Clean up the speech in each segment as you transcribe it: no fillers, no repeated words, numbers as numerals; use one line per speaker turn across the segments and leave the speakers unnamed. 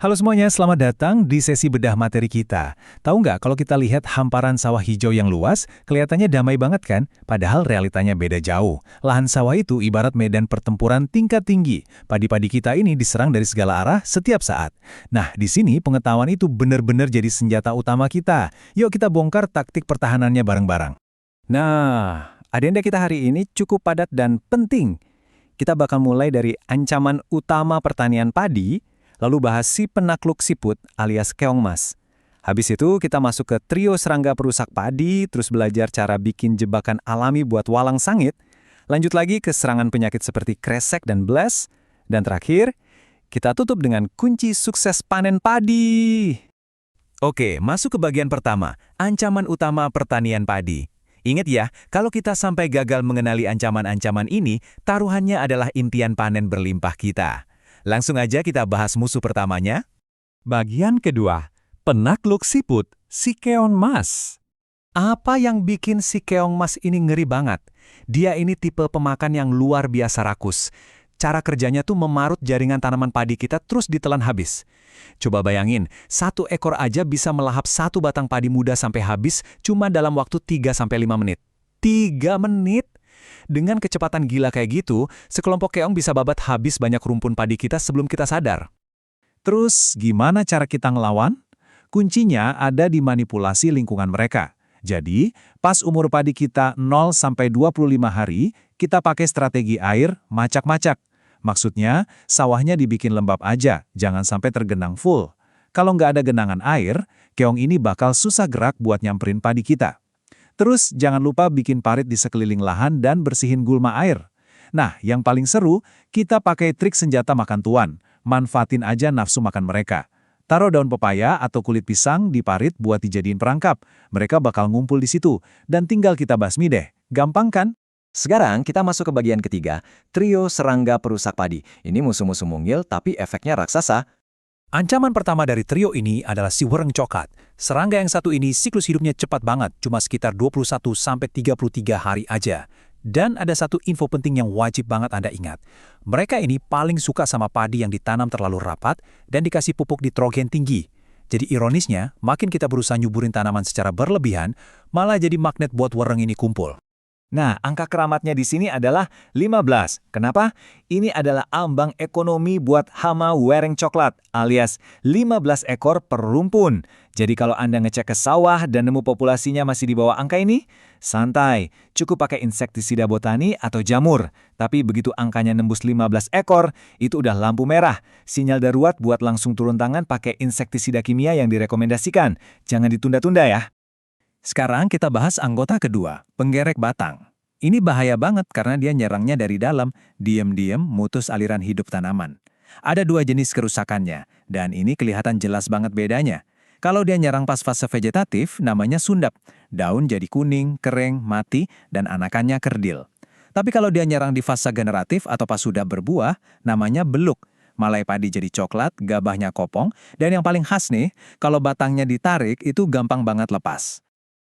Halo semuanya, selamat datang di sesi bedah materi kita. Tahu nggak, kalau kita lihat hamparan sawah hijau yang luas, kelihatannya damai banget kan? Padahal realitanya beda jauh. Lahan sawah itu ibarat medan pertempuran tingkat tinggi. Padi-padi kita ini diserang dari segala arah setiap saat. Nah, di sini pengetahuan itu benar-benar jadi senjata utama kita. Yuk kita bongkar taktik pertahanannya bareng-bareng. Nah, agenda kita hari ini cukup padat dan penting. Kita bakal mulai dari ancaman utama pertanian padi, lalu bahas si penakluk siput alias keongmas. Habis itu kita masuk ke trio serangga perusak padi, terus belajar cara bikin jebakan alami buat walang sangit. Lanjut lagi ke serangan penyakit seperti kresek dan blast. Dan terakhir, kita tutup dengan kunci sukses panen padi. Oke, masuk ke bagian pertama, ancaman utama pertanian padi. Ingat ya, kalau kita sampai gagal mengenali ancaman-ancaman ini, taruhannya adalah impian panen berlimpah kita. Langsung aja kita bahas musuh pertamanya.
Bagian kedua, penakluk siput, si keongmas.
Apa yang bikin si keongmas ini ngeri banget? Dia ini tipe pemakan yang luar biasa rakus. Cara kerjanya tuh memarut jaringan tanaman padi kita terus ditelan habis. Coba bayangin, satu ekor aja bisa melahap satu batang padi muda sampai habis cuma dalam waktu 3-5 menit. 3 menit? Dengan kecepatan gila kayak gitu, sekelompok keong bisa babat habis banyak rumpun padi kita sebelum kita sadar. Terus, gimana cara kita ngelawan? Kuncinya ada di manipulasi lingkungan mereka. Jadi, pas umur padi kita 0-25 hari, kita pakai strategi air macak-macak. Maksudnya, sawahnya dibikin lembab aja, jangan sampai tergenang full. Kalau nggak ada genangan air, keong ini bakal susah gerak buat nyamperin padi kita. Terus, jangan lupa bikin parit di sekeliling lahan dan bersihin gulma air. Nah, yang paling seru, kita pakai trik senjata makan tuan. Manfaatin aja nafsu makan mereka. Taruh daun pepaya atau kulit pisang di parit buat dijadiin perangkap. Mereka bakal ngumpul di situ, dan tinggal kita basmi deh. Gampang kan?
Sekarang kita masuk ke bagian ketiga, trio serangga perusak padi. Ini musuh-musuh mungil tapi efeknya raksasa.
Ancaman pertama dari trio ini adalah si wereng coklat. Serangga yang satu ini siklus hidupnya cepat banget, cuma sekitar 21-33 hari aja. Dan ada satu info penting yang wajib banget Anda ingat. Mereka ini paling suka sama padi yang ditanam terlalu rapat dan dikasih pupuk nitrogen tinggi. Jadi ironisnya, makin kita berusaha nyuburin tanaman secara berlebihan, malah jadi magnet buat wereng ini kumpul.
Nah, angka keramatnya di sini adalah 15. Kenapa? Ini adalah ambang ekonomi buat hama wereng coklat, alias 15 ekor per rumpun. Jadi kalau Anda ngecek ke sawah dan nemu populasinya masih di bawah angka ini, santai, cukup pakai insektisida botani atau jamur. Tapi begitu angkanya nembus 15 ekor, itu udah lampu merah. Sinyal darurat buat langsung turun tangan pakai insektisida kimia yang direkomendasikan. Jangan ditunda-tunda ya.
Sekarang kita bahas anggota kedua, penggerek batang. Ini bahaya banget karena dia nyerangnya dari dalam, diam-diam mutus aliran hidup tanaman. Ada 2 jenis kerusakannya, dan ini kelihatan jelas banget bedanya. Kalau dia nyerang pas fase vegetatif, namanya sundap. Daun jadi kuning, kering, mati, dan anakannya kerdil. Tapi kalau dia nyerang di fase generatif atau pas sudah berbuah, namanya beluk. Malai padi jadi coklat, gabahnya kopong, dan yang paling khas nih, kalau batangnya ditarik itu gampang banget lepas.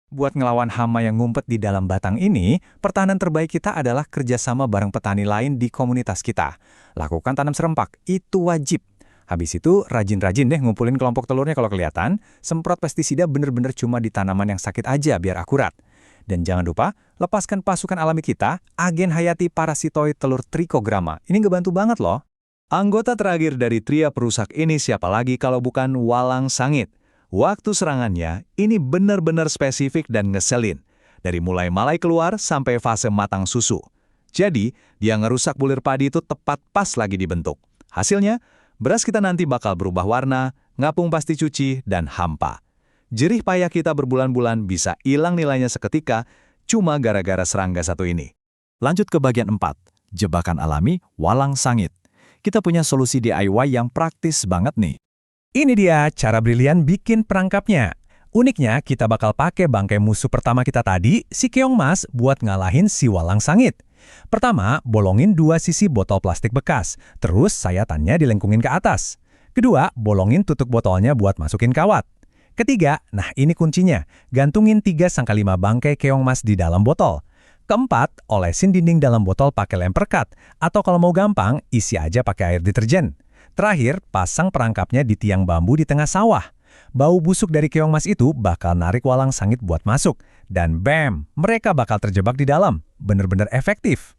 Buat ngelawan hama yang ngumpet di dalam batang ini, pertahanan terbaik kita adalah kerjasama bareng petani lain di komunitas kita. Lakukan tanam serempak, itu wajib. Habis itu, rajin-rajin deh ngumpulin kelompok telurnya kalau kelihatan. Semprot pestisida bener-bener cuma di tanaman yang sakit aja biar akurat. Dan jangan lupa, lepaskan pasukan alami kita, agen hayati parasitoid telur Trichogramma. Ini ngebantu banget loh. Anggota terakhir dari tria perusak ini siapa lagi kalau bukan walang sangit. Waktu serangannya, ini benar-benar spesifik dan ngeselin. Dari mulai malai keluar sampai fase matang susu. Jadi, dia ngerusak bulir padi itu tepat pas lagi dibentuk. Hasilnya, beras kita nanti bakal berubah warna, ngapung pasti cuci, dan hampa. Jerih payah kita berbulan-bulan bisa hilang nilainya seketika, cuma gara-gara serangga satu ini. Lanjut ke bagian 4, jebakan alami walang sangit. Kita punya solusi DIY yang praktis banget nih. Ini dia cara brilian bikin perangkapnya. Uniknya, kita bakal pakai bangkai musuh pertama kita tadi, si keongmas, buat ngalahin si walang sangit. Pertama, bolongin 2 sisi botol plastik bekas, terus sayatannya dilengkungin ke atas. Kedua, bolongin tutup botolnya buat masukin kawat. Ketiga, nah ini kuncinya, gantungin 3-5 bangkai keongmas di dalam botol. Keempat, olesin dinding dalam botol pakai lem perekat, atau kalau mau gampang, isi aja pakai air deterjen.
Terakhir, pasang perangkapnya di tiang bambu di tengah sawah. Bau busuk dari keong mas itu bakal narik walang sangit buat masuk. Dan bam, mereka bakal terjebak di dalam. Bener-bener efektif.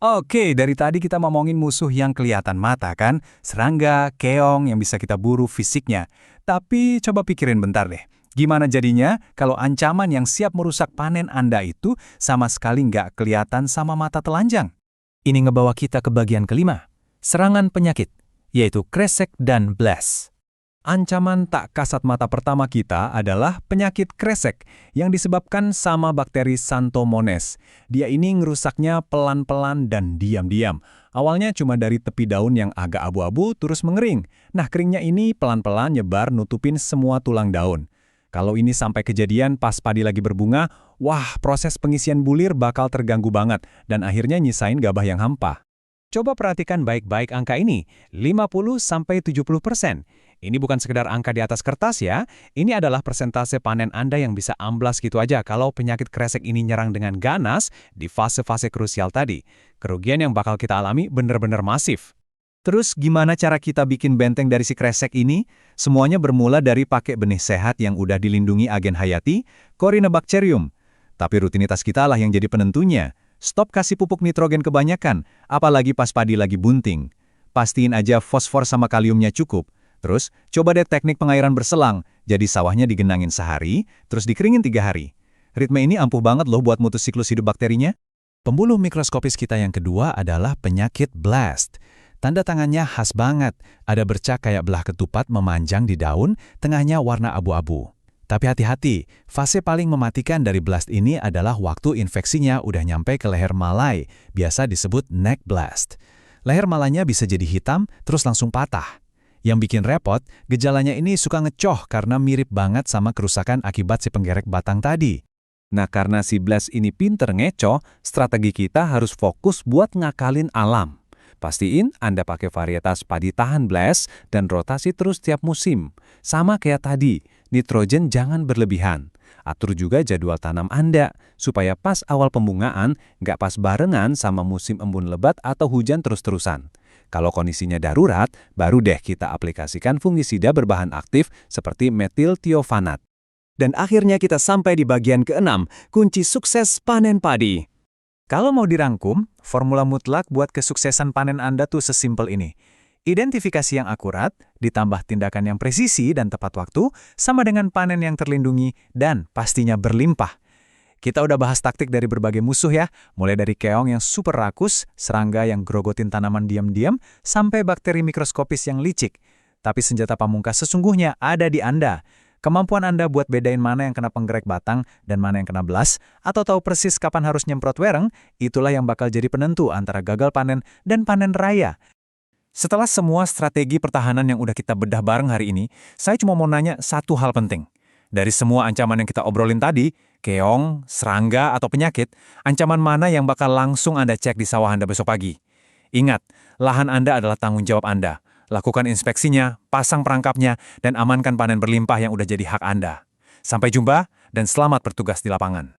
Oke, dari tadi kita ngomongin musuh yang kelihatan mata kan? Serangga, keong yang bisa kita buru fisiknya. Tapi coba pikirin bentar deh. Gimana jadinya kalau ancaman yang siap merusak panen Anda itu sama sekali nggak kelihatan sama mata telanjang?
Ini ngebawa kita ke bagian kelima, serangan penyakit, yaitu kresek dan blast.
Ancaman tak kasat mata pertama kita adalah penyakit kresek yang disebabkan sama bakteri Xanthomonas. Dia ini ngerusaknya pelan-pelan dan diam-diam. Awalnya cuma dari tepi daun yang agak abu-abu terus mengering. Nah, keringnya ini pelan-pelan nyebar nutupin semua tulang daun. Kalau ini sampai kejadian pas padi lagi berbunga, wah, proses pengisian bulir bakal terganggu banget dan akhirnya nyisain gabah yang hampa. Coba perhatikan baik-baik angka ini, 50-70%. Ini bukan sekedar angka di atas kertas ya, ini adalah persentase panen Anda yang bisa amblas gitu aja kalau penyakit kresek ini nyerang dengan ganas di fase-fase krusial tadi. Kerugian yang bakal kita alami benar-benar masif.
Terus gimana cara kita bikin benteng dari si kresek ini? Semuanya bermula dari pakai benih sehat yang udah dilindungi agen hayati, Corynebacterium. Tapi rutinitas kita lah yang jadi penentunya. Stop kasih pupuk nitrogen kebanyakan, apalagi pas padi lagi bunting. Pastiin aja fosfor sama kaliumnya cukup. Terus, coba deh teknik pengairan berselang, jadi sawahnya digenangin sehari, terus dikeringin 3 hari. Ritme ini ampuh banget loh buat mutus siklus hidup bakterinya. Pembuluh mikroskopis kita yang kedua adalah penyakit blast. Tanda tangannya khas banget, ada bercak kayak belah ketupat memanjang di daun, tengahnya warna abu-abu. Tapi hati-hati, fase paling mematikan dari blast ini adalah waktu infeksinya udah nyampe ke leher malai, biasa disebut neck blast. Leher malainya bisa jadi hitam, terus langsung patah. Yang bikin repot, gejalanya ini suka ngecoh karena mirip banget sama kerusakan akibat si penggerek batang tadi. Nah, karena si blast ini pinter ngecoh, strategi kita harus fokus buat ngakalin alam. Pastiin Anda pakai varietas padi tahan blast dan rotasi terus tiap musim. Sama kayak tadi, nitrogen jangan berlebihan. Atur juga jadwal tanam Anda, supaya pas awal pembungaan nggak pas barengan sama musim embun lebat atau hujan terus-terusan. Kalau kondisinya darurat, baru deh kita aplikasikan fungisida berbahan aktif seperti metiltiofanat. Dan akhirnya kita sampai di bagian ke-6, kunci sukses panen padi. Kalau mau dirangkum, formula mutlak buat kesuksesan panen Anda tuh sesimpel ini. Identifikasi yang akurat, ditambah tindakan yang presisi dan tepat waktu, sama dengan panen yang terlindungi dan pastinya berlimpah. Kita udah bahas taktik dari berbagai musuh ya, mulai dari keong yang super rakus, serangga yang grogotin tanaman diam-diam, sampai bakteri mikroskopis yang licik. Tapi senjata pamungkas sesungguhnya ada di Anda. Kemampuan Anda buat bedain mana yang kena penggerek batang dan mana yang kena blast, atau tahu persis kapan harus nyemprot wereng, itulah yang bakal jadi penentu antara gagal panen dan panen raya. Setelah semua strategi pertahanan yang udah kita bedah bareng hari ini, saya cuma mau nanya satu hal penting. Dari semua ancaman yang kita obrolin tadi, keong, serangga, atau penyakit, ancaman mana yang bakal langsung Anda cek di sawah Anda besok pagi? Ingat, lahan Anda adalah tanggung jawab Anda. Lakukan inspeksinya, pasang perangkapnya, dan amankan panen berlimpah yang udah jadi hak Anda. Sampai jumpa, dan selamat bertugas di lapangan.